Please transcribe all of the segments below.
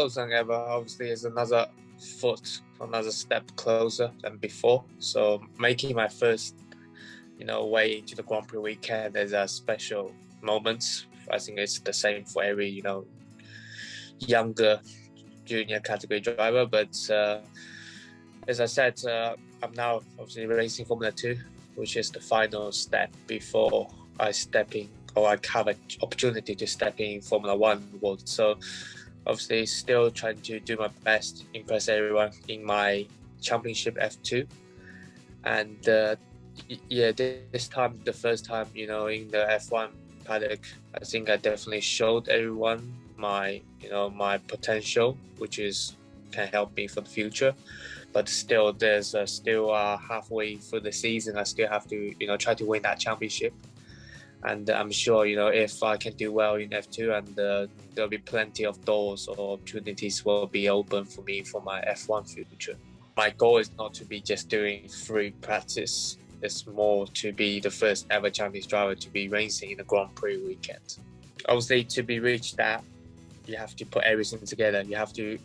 closer than ever. Obviously, it's another step closer than before. So making my first, way into the Grand Prix weekend is a special moment. I think it's the same for every, younger junior category driver. But as I said, I'm now obviously racing Formula 2, which is the final step before I step in, or I have an opportunity to step in Formula 1 world. So obviously still trying to do my best, impress everyone in my championship F2. And this time, the first time, in the F1 paddock, I think I definitely showed everyone my potential, which can help me for the future. But still, there's still halfway through the season, I still have to, try to win that championship. And I'm sure, if I can do well in F2, and there'll be plenty of doors or opportunities will be open for me for my F1 future. My goal is not to be just doing free practice. It's more to be the first ever Chinese driver to be racing in the Grand Prix weekend. Obviously, to be reached that, you have to put everything together. You have to,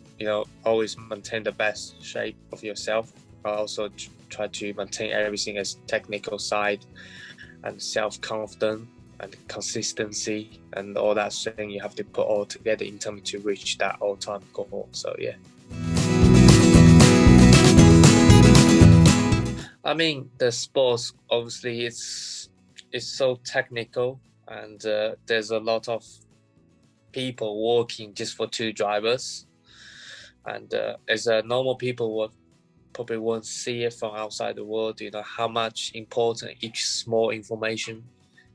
always maintain the best shape of yourself. But also try to maintain everything as technical side and self-confidence and consistency and all that thing you have to put all together in terms to reach that all-time goal. So yeah. I mean, the sports obviously it's so technical, and there's a lot of people working just for two drivers, and as a normal people probably won't see it from outside the world, how much important each small information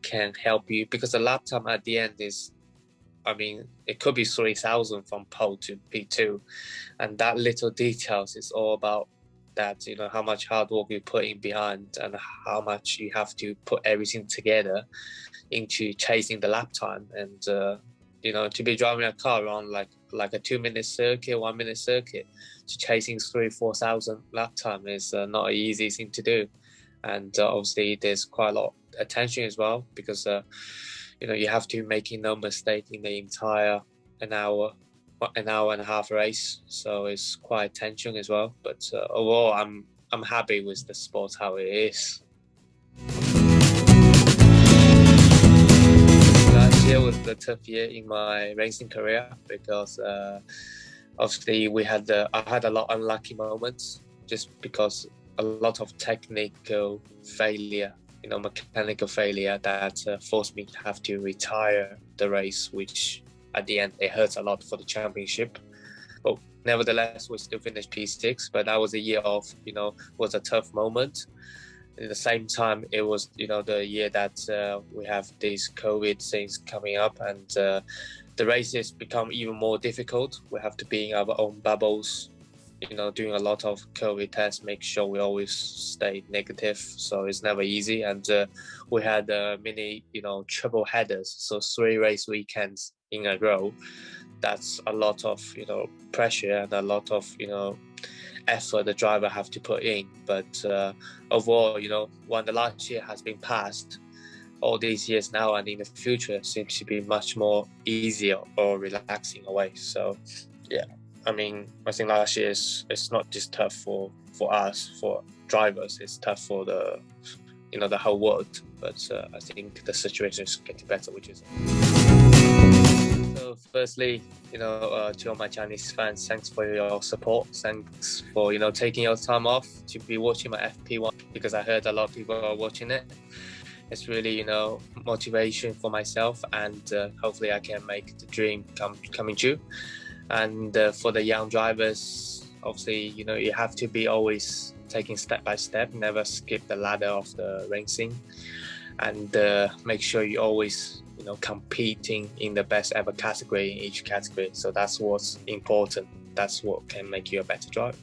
can help you, because the lap time at the end is, it could be 3,000 from pole to P2, and that little details is all about that, how much hard work you put in behind and how much you have to put everything together into chasing the lap time. And to be driving a car around like a 2-minute circuit, 1-minute circuit, to chasing 3,000-4,000 lap time is not an easy thing to do. And obviously there's quite a lot of attention as well, because you have to making no mistake in the entire an hour and a half race. So it's quite tension as well. But overall, I'm happy with the sport how it is. Last year was the tough year in my racing career, because obviously I had a lot of unlucky moments, just because a lot of technical failure, mechanical failure that forced me to have to retire the race, which at the end it hurts a lot for the championship. But nevertheless, we still finished P6. But that was a year of, was a tough moment. At the same time, it was, the year that we have these COVID things coming up, and the races become even more difficult. We have to be in our own bubbles, doing a lot of COVID tests, make sure we always stay negative. So it's never easy. And we had many, triple headers. So 3 race weekends in a row. That's a lot of, pressure and a lot of, effort the driver have to put in. But overall, when the last year has been passed, all these years now and in the future seems to be much more easier or relaxing away. So yeah, I think last year it's not just tough for us, for drivers, it's tough for the whole world. But I think the situation is getting better, which is. So firstly, to all my Chinese fans, thanks for your support. Thanks for, taking your time off to be watching my FP1, because I heard a lot of people are watching it. It's really, motivation for myself, and hopefully I can make the dream coming true. And for the young drivers, obviously, you have to be always taking step by step, never skip the ladder of the racing, and make sure you always, competing in the best ever category in each category. So that's what's important. That's what can make you a better driver.